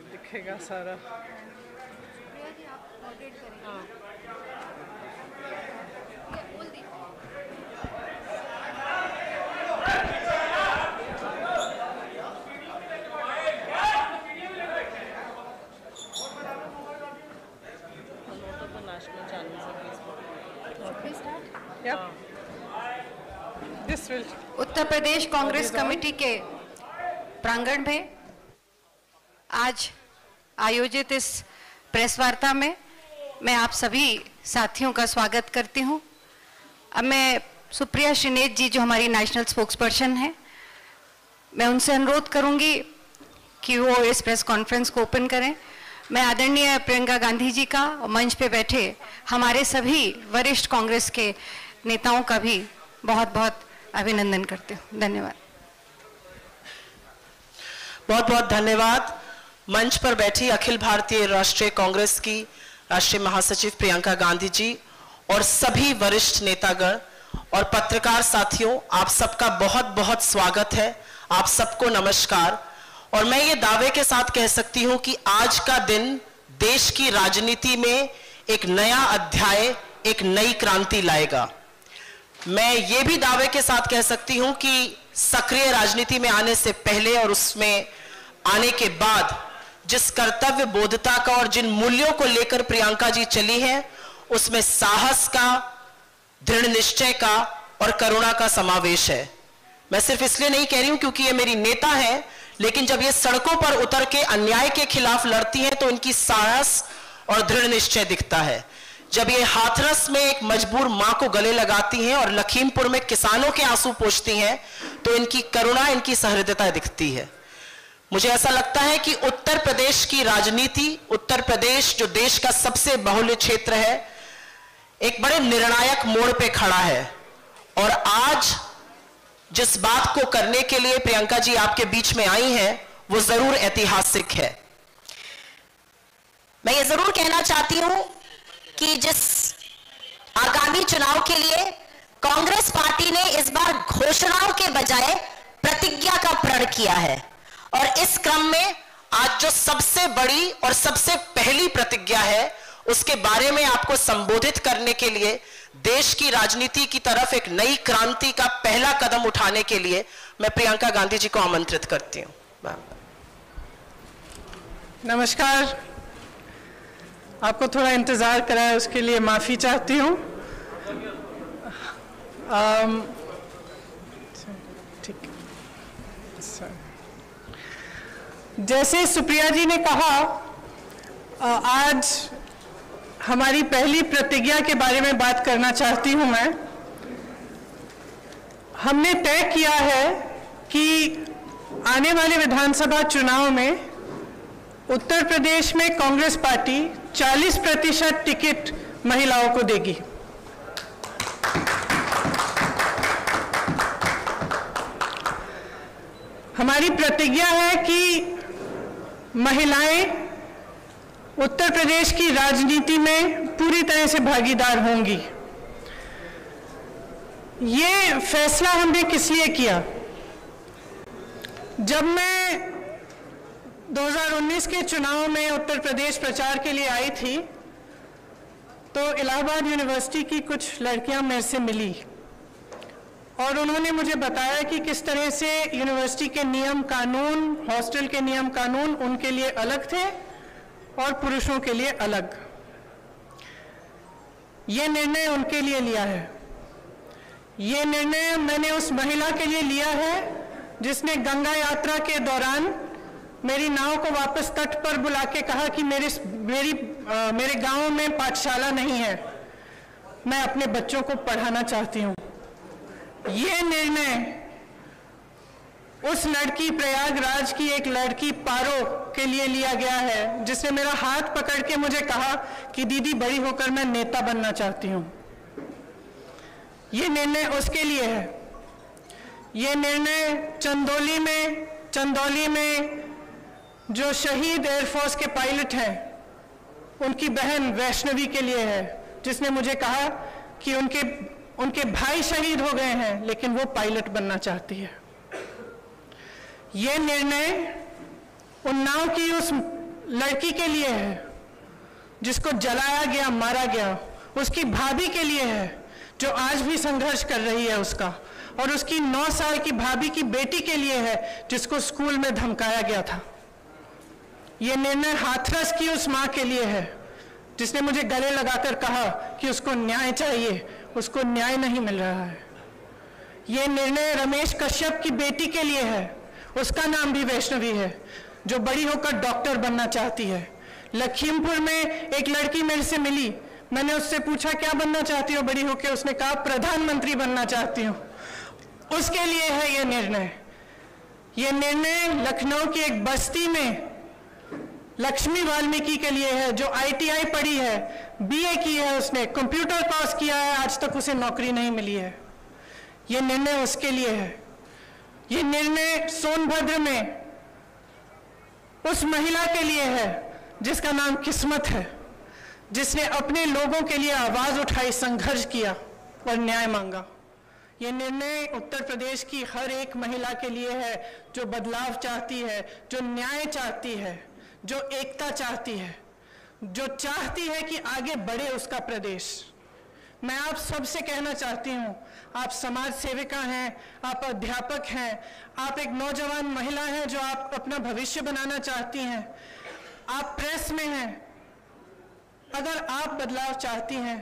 दिखेगा सारा। हाँ। उत्तर प्रदेश कांग्रेस कमेटी के प्रांगण में आज आयोजित इस प्रेस वार्ता में मैं आप सभी साथियों का स्वागत करती हूं। अब मैं सुप्रिया श्रीनेत जी जो हमारी नेशनल स्पोक्सपर्सन हैं, मैं उनसे अनुरोध करूंगी कि वो इस प्रेस कॉन्फ्रेंस को ओपन करें। मैं आदरणीय प्रियंका गांधी जी का और मंच पे बैठे हमारे सभी वरिष्ठ कांग्रेस के नेताओं का भी बहुत बहुत अभिनंदन करती हूँ। धन्यवाद। बहुत बहुत धन्यवाद। मंच पर बैठी अखिल भारतीय राष्ट्रीय कांग्रेस की राष्ट्रीय महासचिव प्रियंका गांधी जी और सभी वरिष्ठ नेतागण और पत्रकार साथियों, आप सबका बहुत बहुत स्वागत है। आप सबको नमस्कार। और मैं ये दावे के साथ कह सकती हूँ कि आज का दिन देश की राजनीति में एक नया अध्याय, एक नई क्रांति लाएगा। मैं ये भी दावे के साथ कह सकती हूँ कि सक्रिय राजनीति में आने से पहले और उसमें आने के बाद जिस कर्तव्य बोधता का और जिन मूल्यों को लेकर प्रियंका जी चली हैं, उसमें साहस का, दृढ़ निश्चय का और करुणा का समावेश है। मैं सिर्फ इसलिए नहीं कह रही हूं क्योंकि ये मेरी नेता है, लेकिन जब ये सड़कों पर उतर के अन्याय के खिलाफ लड़ती हैं तो इनकी साहस और दृढ़ निश्चय दिखता है। जब ये हाथरस में एक मजबूर मां को गले लगाती हैं और लखीमपुर में किसानों के आंसू पोंछती हैं तो इनकी करुणा, इनकी सहृदयता दिखती है। मुझे ऐसा लगता है कि उत्तर प्रदेश की राजनीति, उत्तर प्रदेश जो देश का सबसे बहुल्य क्षेत्र है, एक बड़े निर्णायक मोड़ पे खड़ा है। और आज जिस बात को करने के लिए प्रियंका जी आपके बीच में आई हैं, वो जरूर ऐतिहासिक है। मैं ये जरूर कहना चाहती हूं कि जिस आगामी चुनाव के लिए कांग्रेस पार्टी ने इस बार घोषणाओं के बजाय प्रतिज्ञा का प्रण किया है, और इस क्रम में आज जो सबसे बड़ी और सबसे पहली प्रतिज्ञा है, उसके बारे में आपको संबोधित करने के लिए, देश की राजनीति की तरफ एक नई क्रांति का पहला कदम उठाने के लिए मैं प्रियंका गांधी जी को आमंत्रित करती हूं। नमस्कार। आपको थोड़ा इंतजार कराया उसके लिए माफी चाहती हूं। ठीक है। जैसे सुप्रिया जी ने कहा, आज हमारी पहली प्रतिज्ञा के बारे में बात करना चाहती हूं मैं। हमने तय किया है कि आने वाले विधानसभा चुनाव में उत्तर प्रदेश में कांग्रेस पार्टी 40% टिकट महिलाओं को देगी। हमारी प्रतिज्ञा है कि महिलाएं उत्तर प्रदेश की राजनीति में पूरी तरह से भागीदार होंगी। ये फैसला हमने किस लिए किया? जब मैं 2019 के चुनाव में उत्तर प्रदेश प्रचार के लिए आई थी, तो इलाहाबाद यूनिवर्सिटी की कुछ लड़कियां मेरे से मिली और उन्होंने मुझे बताया कि किस तरह से यूनिवर्सिटी के नियम कानून, हॉस्टल के नियम कानून उनके लिए अलग थे और पुरुषों के लिए अलग। ये निर्णय उनके लिए लिया है। ये निर्णय मैंने उस महिला के लिए लिया है जिसने गंगा यात्रा के दौरान मेरी नाव को वापस तट पर बुला के कहा कि मेरे गांव में पाठशाला नहीं है, मैं अपने बच्चों को पढ़ाना चाहती हूँ। ये निर्णय उस लड़की, प्रयागराज की एक लड़की पारो के लिए लिया गया है जिसने मेरा हाथ पकड़ के मुझे कहा कि दीदी बड़ी होकर मैं नेता बनना चाहती हूँ। ये निर्णय उसके लिए है। ये निर्णय चंदौली में जो शहीद एयरफोर्स के पायलट हैं, उनकी बहन वैष्णवी के लिए है, जिसने मुझे कहा कि उनके भाई शहीद हो गए हैं लेकिन वो पायलट बनना चाहती है। ये निर्णय उन्नाव की उस लड़की के लिए है जिसको जलाया गया, मारा गया, उसकी भाभी के लिए है जो आज भी संघर्ष कर रही है उसका, और उसकी 9 साल की भाभी की बेटी के लिए है जिसको स्कूल में धमकाया गया था। यह निर्णय हाथरस की उस मां के लिए है जिसने मुझे गले लगाकर कहा कि उसको न्याय चाहिए, उसको न्याय नहीं मिल रहा है। यह निर्णय रमेश कश्यप की बेटी के लिए है, उसका नाम भी वैष्णवी है, जो बड़ी होकर डॉक्टर बनना चाहती है। लखीमपुर में एक लड़की मेरे से मिली, मैंने उससे पूछा क्या बनना चाहती हो बड़ी होकर, उसने कहा प्रधानमंत्री बनना चाहती हूँ। उसके लिए है यह निर्णय। यह निर्णय लखनऊ की एक बस्ती में लक्ष्मी वाल्मीकि के लिए है जो ITI पढ़ी है, BA की है, उसने कंप्यूटर कोर्स किया है, आज तक उसे नौकरी नहीं मिली है। यह निर्णय उसके लिए है। यह निर्णय सोनभद्र में उस महिला के लिए है जिसका नाम किस्मत है, जिसने अपने लोगों के लिए आवाज उठाई, संघर्ष किया और न्याय मांगा। यह निर्णय उत्तर प्रदेश की हर एक महिला के लिए है जो बदलाव चाहती है, जो न्याय चाहती है, जो एकता चाहती है, जो चाहती है कि आगे बढ़े उसका प्रदेश। मैं आप सबसे कहना चाहती हूं, आप समाज सेविका हैं, आप अध्यापक हैं, आप एक नौजवान महिला हैं जो आप अपना भविष्य बनाना चाहती हैं, आप प्रेस में हैं, अगर आप बदलाव चाहती हैं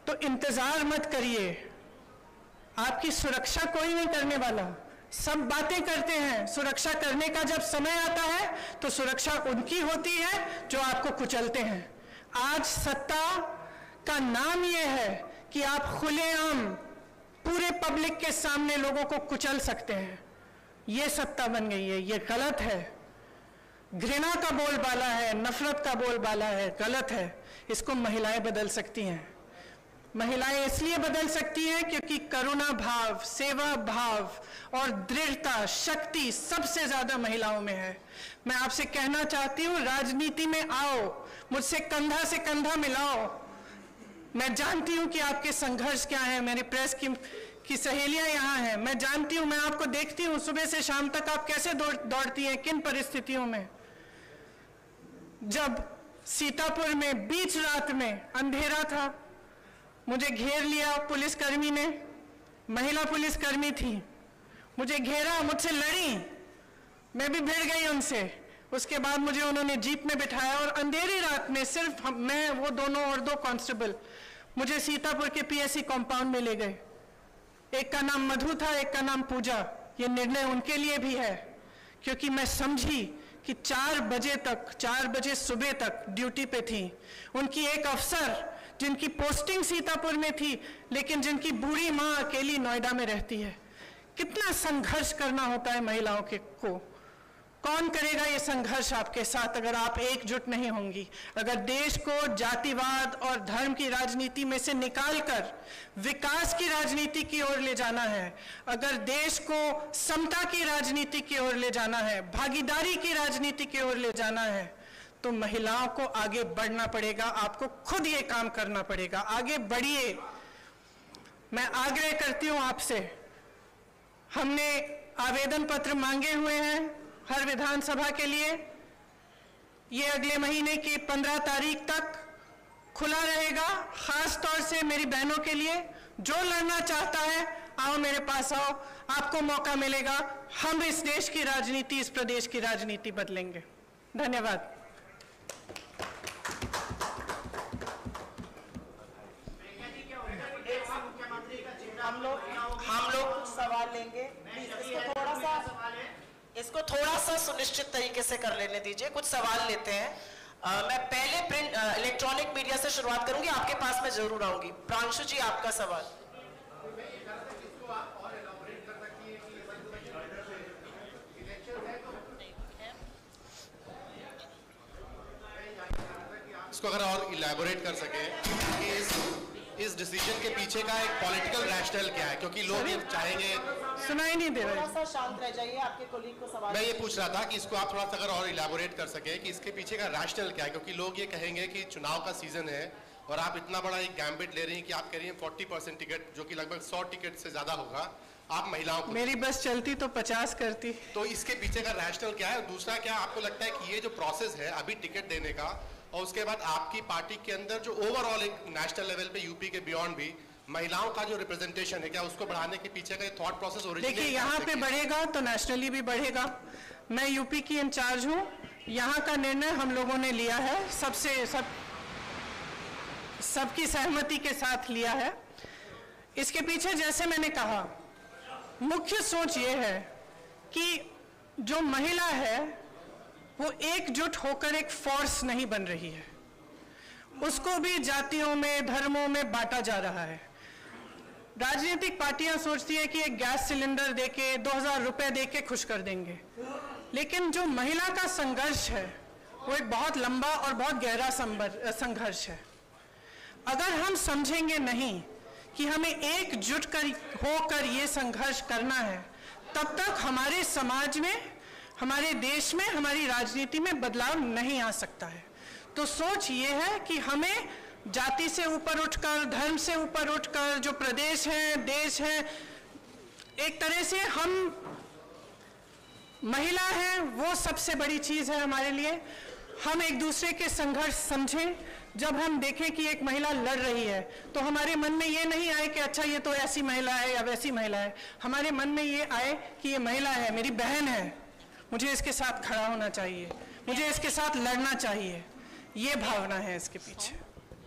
तो इंतजार मत करिए। आपकी सुरक्षा कोई नहीं करने वाला, सब बातें करते हैं, सुरक्षा करने का जब समय आता है तो सुरक्षा उनकी होती है जो आपको कुचलते हैं। आज सत्ता का नाम यह है कि आप खुलेआम पूरे पब्लिक के सामने लोगों को कुचल सकते हैं। यह सत्ता बन गई है, यह गलत है। घृणा का बोलबाला है, नफरत का बोलबाला है, गलत है। इसको महिलाएं बदल सकती हैं। महिलाएं इसलिए बदल सकती हैं क्योंकि करुणा भाव, सेवा भाव और दृढ़ता, शक्ति सबसे ज्यादा महिलाओं में है। मैं आपसे कहना चाहती हूं, राजनीति में आओ, मुझसे कंधा से कंधा मिलाओ। मैं जानती हूं कि आपके संघर्ष क्या है, मेरी प्रेस की सहेलियां यहाँ हैं, मैं जानती हूं, मैं आपको देखती हूं सुबह से शाम तक आप कैसे दौड़ती हैं, किन परिस्थितियों में। जब सीतापुर में बीच रात में अंधेरा था, मुझे घेर लिया पुलिसकर्मी ने, महिला पुलिसकर्मी थी, मुझे घेरा, मुझसे लड़ी, मैं भी भिड़ गई उनसे। उसके बाद मुझे उन्होंने जीप में बिठाया और अंधेरी रात में सिर्फ मैं, वो दोनों और 2 कांस्टेबल मुझे सीतापुर के PSC कंपाउंड में ले गए। एक का नाम मधु था, एक का नाम पूजा। ये निर्णय उनके लिए भी है क्योंकि मैं समझी कि 4 बजे सुबह तक ड्यूटी पे थी। उनकी एक अफसर जिनकी पोस्टिंग सीतापुर में थी लेकिन जिनकी बूढ़ी माँ अकेली नोएडा में रहती है। कितना संघर्ष करना होता है महिलाओं को। कौन करेगा ये संघर्ष आपके साथ अगर आप एकजुट नहीं होंगी? अगर देश को जातिवाद और धर्म की राजनीति में से निकालकर विकास की राजनीति की ओर ले जाना है, अगर देश को समता की राजनीति की ओर ले जाना है, भागीदारी की राजनीति की ओर ले जाना है, तो महिलाओं को आगे बढ़ना पड़ेगा। आपको खुद ये काम करना पड़ेगा। आगे बढ़िए। मैं आग्रह करती हूं आपसे, हमने आवेदन पत्र मांगे हुए हैं हर विधानसभा के लिए। ये अगले महीने की 15 तारीख तक खुला रहेगा। खास तौर से मेरी बहनों के लिए, जो लड़ना चाहता है आओ मेरे पास आओ, आपको मौका मिलेगा। हम इस देश की राजनीति, इस प्रदेश की राजनीति बदलेंगे। धन्यवाद। हम लोग सवाल लेंगे। इसको थोड़ा सा सुनिश्चित तरीके से कर लेने दीजिए। कुछ सवाल लेते हैं। मैं पहले प्रिंट इलेक्ट्रॉनिक मीडिया से शुरुआत करूंगी, आपके पास मैं जरूर आऊंगी। प्रांशु जी, आपका सवाल। इसको अगर और इलैबोरेट कर सके कि इस डिसीजन के पीछे का एक पॉलिटिकल रैशनल क्या है, क्योंकि लोग ये चाहेंगे। सुनाई नहीं दे रहा। थोड़ा सा शांत रह जाइए, आपके कोलीग को सवाल। मैं ये पूछ रहा था कि इसको आप थोड़ा सा अगर और इलैबोरेट कर सके कि इसके पीछे का रैशनल क्या है, क्योंकि लोग ये कहेंगे कि चुनाव का सीजन है और आप इतना बड़ा एक गैम्बिट ले रही हैं कि आप कह रही हैं 40% टिकट, जो कि लगभग 100 टिकट से ज्यादा होगा, आप महिलाओं को, मेरी बस चलती तो 50 करती। तो इसके पीछे का रैशनल क्या है? दूसरा, क्या आपको लगता है कि ये जो प्रोसेस है अभी टिकट देने का और उसके बाद आपकी पार्टी के अंदर जो ओवरऑल एक नेशनल लेवल पे यूपी के बियॉन्ड भी महिलाओं का जो रिप्रेजेंटेशन है, क्या उसको बढ़ाने के पीछे का ये थॉट प्रोसेस ओरिजिनली? देखिए, यहाँ पे बढ़ेगा तो नेशनली भी बढ़ेगा। मैं यूपी की इंचार्ज हूँ, यहाँ का निर्णय हम लोगों ने लिया है, सबकी सहमति के साथ लिया है। इसके पीछे जैसे मैंने कहा, मुख्य सोच ये है कि जो महिला है वो एकजुट होकर एक फोर्स नहीं बन रही है, उसको भी जातियों में, धर्मों में बांटा जा रहा है। राजनीतिक पार्टियां सोचती है कि एक गैस सिलेंडर देके 2000 रुपए देके खुश कर देंगे, लेकिन जो महिला का संघर्ष है वो एक बहुत लंबा और बहुत गहरा संघर्ष है। अगर हम समझेंगे नहीं कि हमें एकजुट होकर ये संघर्ष करना है, तब तक हमारे समाज में, हमारे देश में, हमारी राजनीति में बदलाव नहीं आ सकता है। तो सोच ये है कि हमें जाति से ऊपर उठकर, धर्म से ऊपर उठकर, जो प्रदेश है, देश है, एक तरह से हम महिला हैं, वो सबसे बड़ी चीज है हमारे लिए। हम एक दूसरे के संघर्ष समझें। जब हम देखें कि एक महिला लड़ रही है तो हमारे मन में ये नहीं आए कि अच्छा ये तो ऐसी महिला है या वैसी महिला है। हमारे मन में ये आए कि ये महिला है, मेरी बहन है, मुझे इसके साथ खड़ा होना चाहिए, मुझे इसके साथ लड़ना चाहिए। ये भावना है इसके पीछे।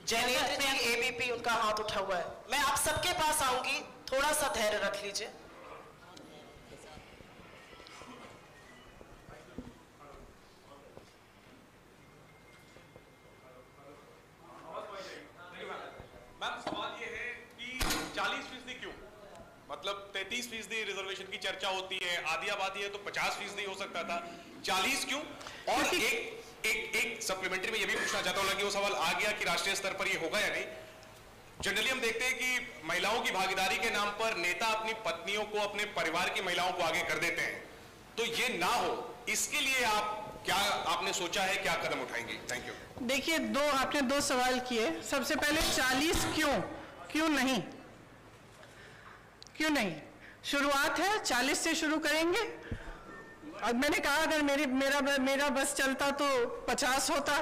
जयनेन्द्र जी एबीपी, उनका हाथ उठा हुआ है। मैं आप सबके पास आऊंगी, थोड़ा सा धैर्य रख लीजिए। मैम, सवाल ये है कि 40% क्यों? मतलब 33% रिजर्वेशन की चर्चा होती है, आधी आबादी है तो 50% हो सकता था, 40 क्यों? और एक सप्लीमेंट्री में ये भी पूछना चाहता हूँ कि वो सवाल आ गया कि राष्ट्रीय स्तर पर ये होगा या नहीं। जनरली हम देखते हैं कि महिलाओं की भागीदारी के नाम पर नेता अपनी पत्नियों को, अपने परिवार की महिलाओं को आगे कर देते हैं, तो ये ना हो, इसके लिए आपने सोचा है, क्या कदम उठाएंगे? Thank you. देखिए, आपने दो सवाल किए। सबसे पहले 40 क्यों नहीं? शुरुआत है, 40 से शुरू करेंगे। अब मैंने कहा अगर मेरा बस चलता तो 50 होता,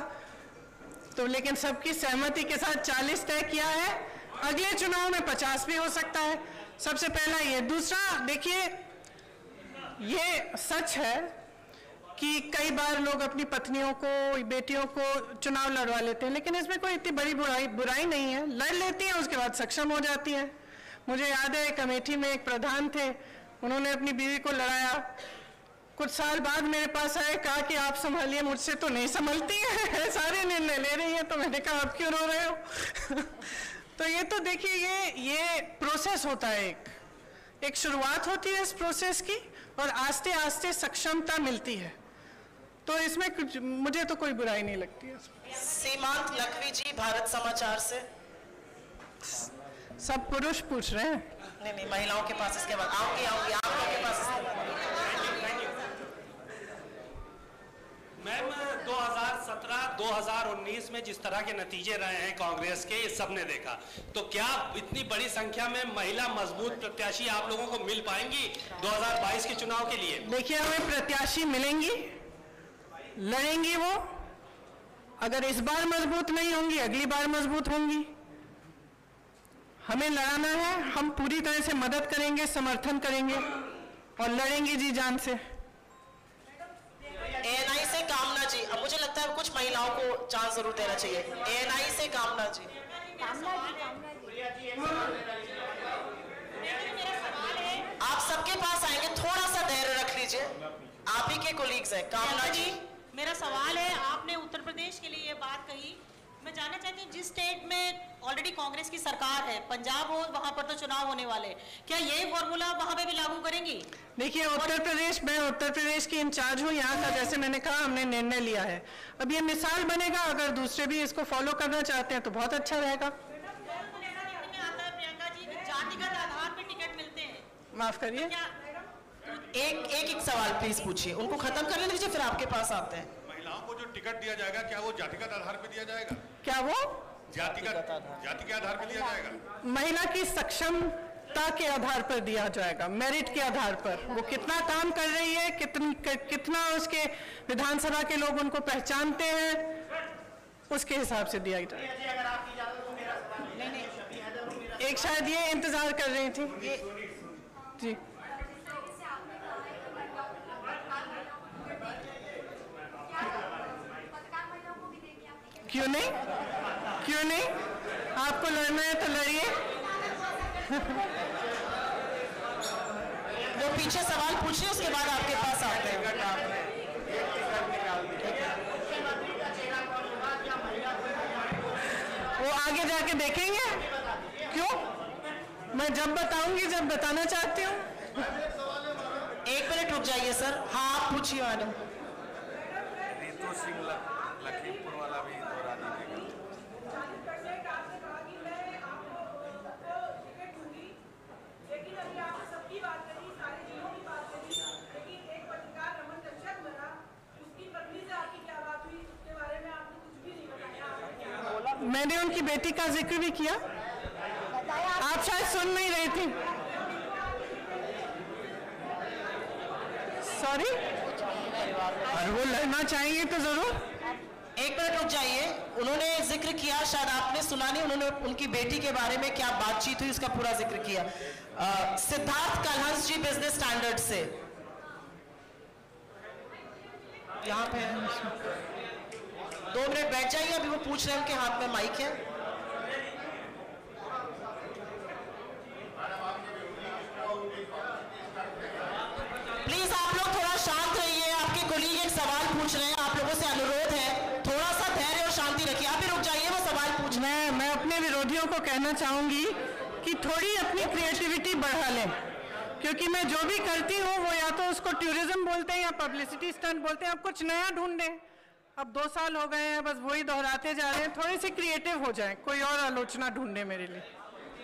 तो लेकिन सबकी सहमति के साथ 40 तय किया है। अगले चुनाव में 50 भी हो सकता है। सबसे पहला ये। दूसरा, देखिए, ये सच है कि कई बार लोग अपनी पत्नियों को, बेटियों को चुनाव लड़वा लेते हैं, लेकिन इसमें कोई इतनी बड़ी बुराई नहीं है। लड़ लेती हैं, उसके बाद सक्षम हो जाती हैं। मुझे याद है, एक अमेठी में एक प्रधान थे, उन्होंने अपनी बीवी को लड़ाया, कुछ साल बाद मेरे पास आए, कहा कि आप संभालिए, मुझसे तो नहीं संभलती है, सारे निर्णय ले रही है। तो मैंने कहा आप क्यों रो रहे हो? तो ये तो देखिए, ये प्रोसेस होता है, एक शुरुआत होती है इस प्रोसेस की, और आस्ते आस्ते सक्षमता मिलती है। तो इसमें मुझे तो कोई बुराई नहीं लगती है। सीमांत लखवी जी, भारत समाचार से। सब पुरुष पूछ रहे हैं। नहीं, महिलाओं के पास इसके बाद आऊंगी आप लोगों के पास इसके बाद। मैम, 2017-2019 में जिस तरह के नतीजे रहे हैं कांग्रेस के, ये सबने देखा, तो क्या इतनी बड़ी संख्या में महिला मजबूत प्रत्याशी आप लोगों को मिल पाएंगी 2022 के चुनाव के लिए? देखिए, हमें प्रत्याशी मिलेंगी, लड़ेंगी वो। अगर इस बार मजबूत नहीं होंगी, अगली बार मजबूत होंगी। हमें लड़ाना है, हम पूरी तरह से मदद करेंगे, समर्थन करेंगे और लड़ेंगे जी जान से। एएनआई से कामना जी, अब मुझे लगता है कुछ महिलाओं को चांस जरूर देना चाहिए। एएनआई से कामना जी। आप सबके पास आएंगे, थोड़ा सा धैर्य रख लीजिए, आप ही के कोलीग्स हैं। कामना जी, मेरा सवाल है, आपने उत्तर प्रदेश के लिए ये बात कही, मैं जानना चाहती हूँ, जिस स्टेट में ऑलरेडी कांग्रेस की सरकार है, पंजाब हो, वहां पर तो चुनाव होने वाले, क्या यही फॉर्मूला वहां पे भी लागू करेंगी? देखिए, मैं उत्तर प्रदेश की इंचार्ज हूँ यहाँ का। जैसे मैंने कहा, हमने निर्णय लिया है। अब ये मिसाल बनेगा, अगर दूसरे भी इसको फॉलो करना चाहते हैं तो बहुत अच्छा रहेगा। प्रियंका जी, जातिगत आधार पर टिकट मिलते हैं। माफ करिए, एक सवाल प्लीज पूछिए, उनको खत्म कर लीजिए, फिर आपके पास आते हैं। महिलाओं को जो टिकट दिया जाएगा, क्या वो जातिगत आधार पर दिया जाएगा? क्या वो जाति के आधार पर दिया जाएगा? महिला की सक्षम योग्यता के आधार पर दिया जाएगा, मेरिट के आधार पर। वो कितना काम कर रही है, कितना उसके विधानसभा के लोग उनको पहचानते हैं, उसके हिसाब से दिया जाएगा। एक शायद ये इंतजार कर रही थी जी। क्यों नहीं, क्यों नहीं, आपको लड़ना है तो लड़िए। वो पीछे सवाल पूछिए, उसके बाद आपके पास आते हैं। वो आगे जाके देखेंगे। क्यों, मैं जब बताऊंगी, जब बताना चाहती हूँ। 1 मिनट रुक जाइए सर। हाँ आप पूछिए मैडम। रितु सिंह लखीमपुर वाला भी दोहरा दीजिएगा। मैंने उनकी बेटी का जिक्र भी किया, आप शायद सुन नहीं रही थी। सॉरी, और वो लड़ना चाहेंगे तो जरूर। 1 मिनट रुक जाइए। उन्होंने जिक्र किया, शायद आपने सुना नहीं, उन्होंने उनकी बेटी के बारे में क्या बातचीत हुई उसका पूरा जिक्र किया। सिद्धार्थ कलहंस जी बिजनेस स्टैंडर्ड से यहाँ पे 2 मिनट बैठ जाइए। अभी वो पूछ रहे हैं, उनके हाथ में माइक है। प्लीज आप लोग थोड़ा शांत रहिए, आपके कोलीग एक सवाल पूछ रहे हैं, आप लोगों से अनुरोध है थोड़ा सा धैर्य और शांति रखिए। आप भी रुक जाइए, वो सवाल पूछ। मैं अपने विरोधियों को कहना चाहूंगी कि थोड़ी अपनी क्रिएटिविटी बढ़ा लें, क्योंकि मैं जो भी करती हूँ वो या तो उसको टूरिज्म बोलते हैं या पब्लिसिटी स्टंट बोलते हैं। अब कुछ नया ढूंढें। अब 2 साल हो गए हैं, बस वही दोहराते जा रहे हैं। थोड़ी सी क्रिएटिव हो जाए, कोई और आलोचना ढूंढे मेरे लिए।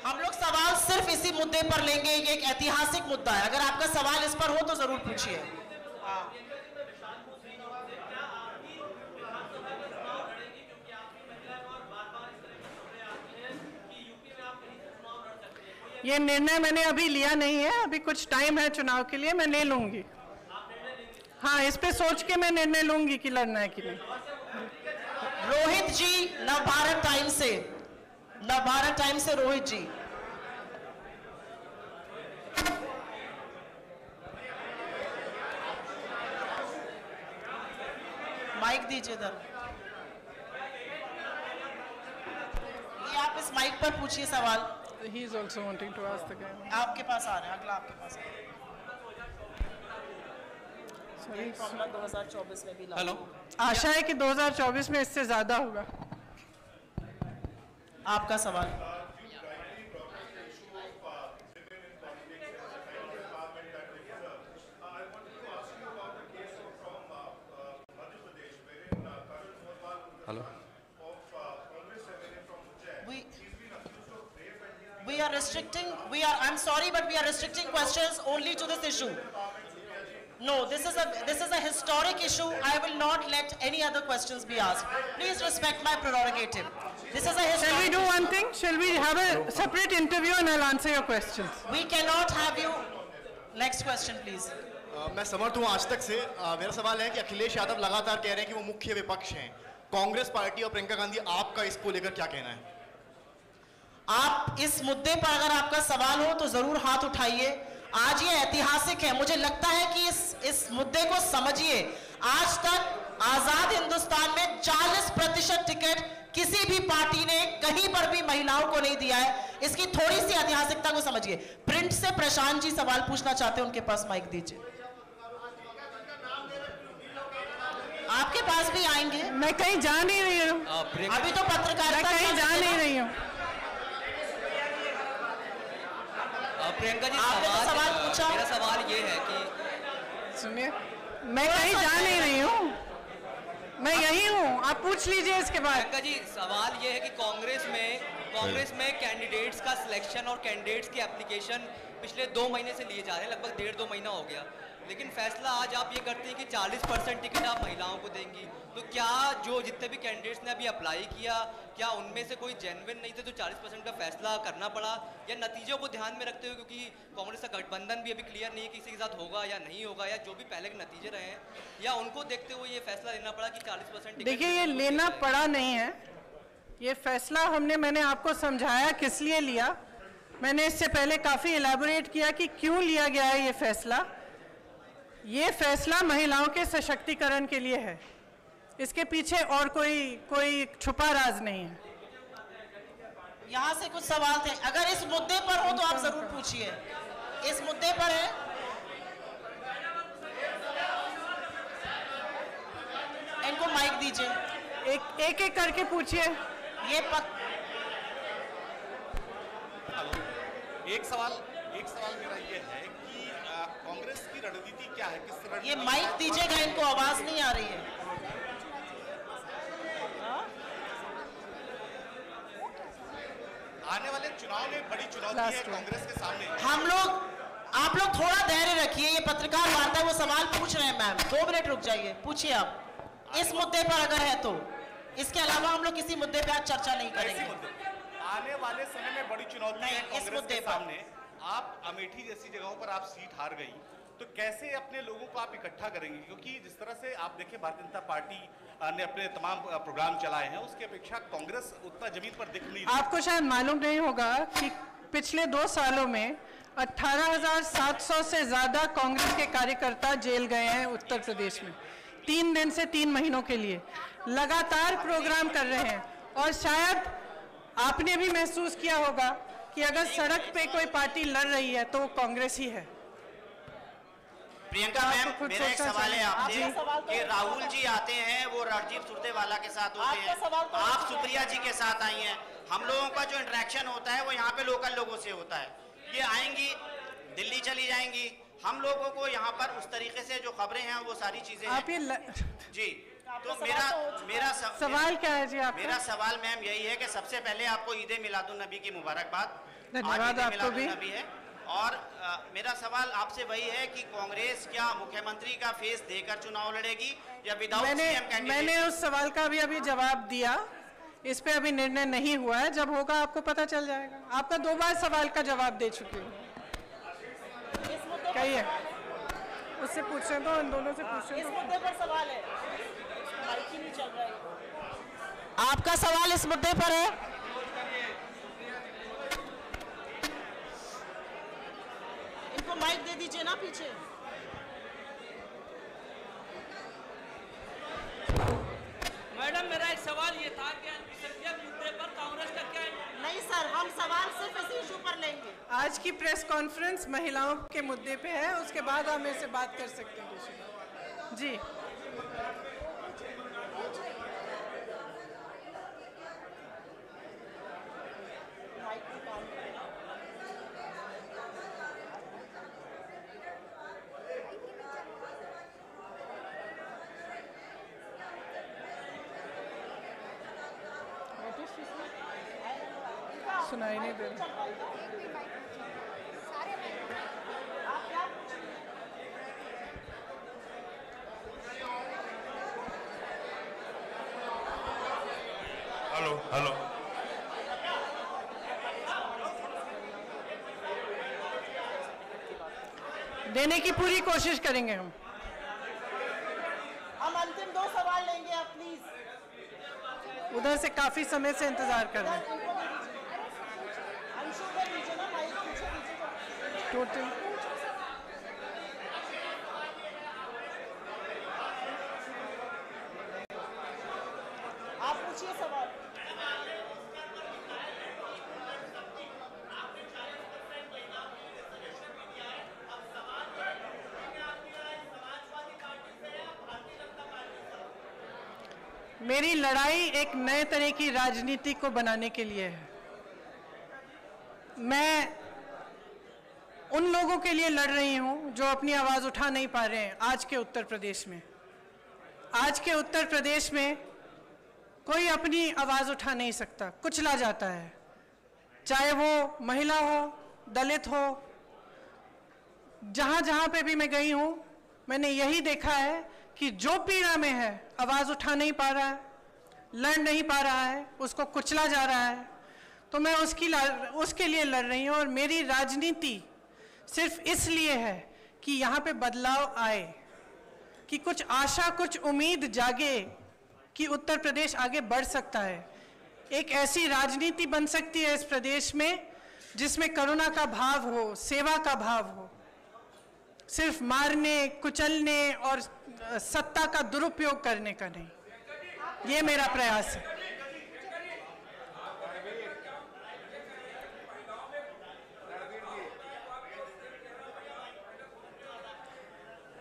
हम लोग सवाल सिर्फ इसी मुद्दे पर लेंगे, एक ऐतिहासिक मुद्दा है। अगर आपका सवाल इस पर हो तो जरूर पूछिए। ये निर्णय मैंने अभी लिया नहीं है, अभी कुछ टाइम है चुनाव के लिए, मैं ले लूंगी। हाँ, इस पे सोच के मैं निर्णय लूंगी कि लड़ना है कि नहीं। रोहित जी नवभारत टाइम से, नवभारत टाइम से रोहित जी। माइक दीजिए इधर। ये आप इस माइक पर पूछिए सवाल। He is also wanting to ask the guy. आपके पास आ रहे हैं, अगला आपके पास। Sorry. 2024 में भी हेलो, आशा है कि 2024 में इससे ज्यादा होगा। आपका सवाल। Hello, We are restricting, I'm sorry, but we are restricting questions only to this issue. No, this is a historic issue. I will not let any other questions be asked. Please respect my prerogative. This is a historic. Shall we do one thing? Shall we have a separate interview and I'll answer your questions? We cannot have you. Next question, please. मैं समर्थ हूँ आज तक से। मेरा सवाल है कि अखिलेश यादव लगातार कह रहे हैं कि वो मुख्य विपक्ष हैं। कांग्रेस पार्टी और प्रियंका गांधी, आपका इसको लेकर क्या कहना है? आप इस मुद्दे पर अगर आपका सवाल हो तो जरूर हाथ उठाइए। आज ये ऐतिहासिक है, मुझे लगता है कि इस मुद्दे को समझिए। आज तक आजाद हिंदुस्तान में 40% टिकट किसी भी पार्टी ने कहीं पर भी महिलाओं को नहीं दिया है। इसकी थोड़ी सी ऐतिहासिकता को समझिए। प्रिंट से प्रशांत जी सवाल पूछना चाहते हैं, उनके पास माइक दीजिए। आपके पास भी आएंगे। मैं कहीं जा नहीं रही हूँ, अभी तो पत्रकारिता, मैं कहीं जा नहीं रही हूँ। प्रियंका जी, सवाल पूछा। मेरा सवाल ये है कि सुनिए, मैं कहीं जा नहीं रही हूँ, मैं यही हूँ, आप पूछ लीजिए इसके बाद। प्रियंका जी, सवाल ये है कि कांग्रेस में कैंडिडेट्स का सिलेक्शन और कैंडिडेट्स की एप्लीकेशन पिछले 2 महीने से लिए जा रहे हैं, लगभग 1.5-2 महीना हो गया। लेकिन फैसला आज आप ये करते हैं कि 40% टिकट आप महिलाओं को देंगी। तो क्या जो जितने भी कैंडिडेट्स ने अभी अप्लाई किया, क्या उनमें से कोई जेन्युइन नहीं थे तो 40% का फैसला करना पड़ा, या नतीजों को ध्यान में रखते हुए, क्योंकि कांग्रेस का गठबंधन भी अभी क्लियर नहीं है किसी के साथ होगा या नहीं होगा, या जो भी पहले के नतीजे रहे हैं, या उनको देखते हुए ये फैसला लेना पड़ा कि 40%? देखिए, ये लेना पड़ा नहीं है, ये फैसला मैंने आपको समझाया किस लिए लिया। मैंने इससे पहले काफ़ी इलेबोरेट किया कि क्यों लिया गया है ये फैसला। ये फैसला महिलाओं के सशक्तिकरण के लिए है, इसके पीछे और कोई छुपा राज नहीं है। यहाँ से कुछ सवाल थे, अगर इस मुद्दे पर हो तो आप जरूर पूछिए। इस मुद्दे पर है, इनको माइक दीजिए। एक एक करके पूछिए। ये एक सवाल मेरा ये है कि कांग्रेस की रणनीति क्या है? किस रणनीति? ये माइक दीजिएगा, इनको आवाज नहीं आ रही है। आने वाले चुनाव में बड़ी चुनौती है कांग्रेस के सामने। आप लोग थोड़ा धैर्य रखिए, ये पत्रकार वार्ता वो सवाल पूछ रहे हैं। मैम 2 मिनट रुक जाइए, पूछिए आप इस मुद्दे पर अगर है तो। इसके अलावा हम लोग किसी मुद्दे पे आज चर्चा नहीं करेंगे। आने वाले समय में बड़ी चुनौती है कांग्रेस के सामने। आप अमेठी जैसी जगहों पर आप सीट हार गई, तो कैसे अपने लोगों को आप इकट्ठा करेंगे? क्योंकि जिस तरह से आप देखिए भारतीय जनता पार्टी ने अपने तमाम प्रोग्राम चलाए हैं, उसकी अपेक्षा कांग्रेस उतना जमीन पर दिख नहीं रही। आपको शायद मालूम नहीं होगा कि पिछले 2 सालों में 18,700 से ज्यादा कांग्रेस के कार्यकर्ता जेल गए हैं उत्तर प्रदेश में। 3 दिन से 3 महीनों के लिए लगातार प्रोग्राम कर रहे हैं। और शायद आपने भी महसूस किया होगा कि अगर सड़क पे कोई पार्टी लड़ रही है तो वो कांग्रेस ही है। प्रियंका मैम, मेरा एक सवाल है आपसे कि राहुल जी आते हैं, वो रणजीत सुरजेवाला के साथ होते हैं, आप सुप्रिया जी के साथ आई हैं। हम लोगों का जो इंटरेक्शन होता है वो यहाँ पे लोकल लोगों से होता है। ये आएंगी, दिल्ली चली जाएंगी, हम लोगों को यहाँ पर उस तरीके से जो खबरें हैं वो सारी चीजें आप ये जी। तो मेरा सवाल क्या है जी आपका? मेरा सवाल मैम यही है कि सबसे पहले आपको ईद मिलादुन नबी की मुबारकबाद। धन्यवाद आपको भी। है। और मेरा सवाल आपसे वही है कि कांग्रेस क्या मुख्यमंत्री का फेस देकर चुनाव लड़ेगी या विदाउट सीएम कैंडिडेट? मैंने उस सवाल का अभी जवाब दिया, इस पे अभी निर्णय नहीं हुआ है। जब होगा आपको पता चल जाएगा। आपका 2 बार सवाल का जवाब दे चुकी हूँ। कहिए, उससे पूछे तो, इन दोनों से पूछे। इस मुद्दे पर सवाल है, माइक ही नहीं चल रहा है। आपका सवाल इस मुद्दे पर है? इनको माइक दे दीजिए ना पीछे। मैडम, मेरा एक सवाल ये था कि अल्पसंख्यक मुद्दे पर कांग्रेस का क्या? नहीं सर, हम सवाल सिर्फ इस इशू पर लेंगे। आज की प्रेस कॉन्फ्रेंस महिलाओं के मुद्दे पे है, उसके बाद हम इससे बात कर सकते हैं जी। सुनाई नहीं दे रहा। हेलो देने की पूरी कोशिश करेंगे हम। अंतिम 2 सवाल लेंगे आप प्लीज। उधर से काफी समय से इंतजार कर रहे हैं। टोटल आप पूछिए सवाल। मेरी लड़ाई एक नए तरह की राजनीति को बनाने के लिए है। मैं उन लोगों के लिए लड़ रही हूं जो अपनी आवाज उठा नहीं पा रहे हैं आज के उत्तर प्रदेश में। आज के उत्तर प्रदेश में कोई अपनी आवाज उठा नहीं सकता, कुचला जाता है, चाहे वो महिला हो, दलित हो। जहां जहां पे भी मैं गई हूं, मैंने यही देखा है कि जो पीड़ा में है, आवाज़ उठा नहीं पा रहा है, लड़ नहीं पा रहा है, उसको कुचला जा रहा है, तो मैं उसके लिए लड़ रही हूँ। और मेरी राजनीति सिर्फ इसलिए है कि यहाँ पे बदलाव आए, कि कुछ आशा, कुछ उम्मीद जागे कि उत्तर प्रदेश आगे बढ़ सकता है। एक ऐसी राजनीति बन सकती है इस प्रदेश में जिसमें करुणा का भाव हो, सेवा का भाव हो, सिर्फ मारने, कुचलने और सत्ता का दुरुपयोग करने का नहीं। ये मेरा प्रयास है।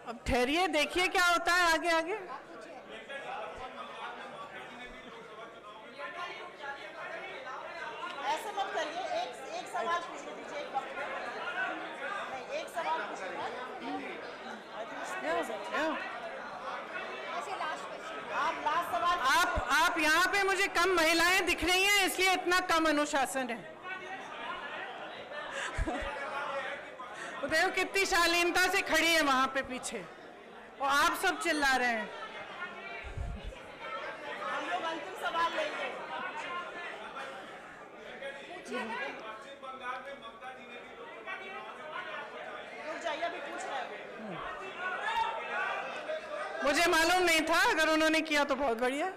अब ठहरिए, देखिए क्या होता है आगे आगे। ऐसे मत करिए, एक सवाल पूछने दीजिए, एक सवाल आप यहाँ पे मुझे कम महिलाएं दिख रही हैं, इसलिए इतना कम अनुशासन है। देखो कितनी शालीनता से खड़ी है वहां पे पीछे, और आप सब चिल्ला रहे हैं। हम लोग अंतिम सवाल लेंगे। रुक जाइए, अभी पूछ रहे हैं। मुझे मालूम नहीं था, अगर उन्होंने किया तो बहुत बढ़िया।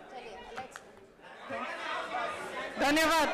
धन्यवाद।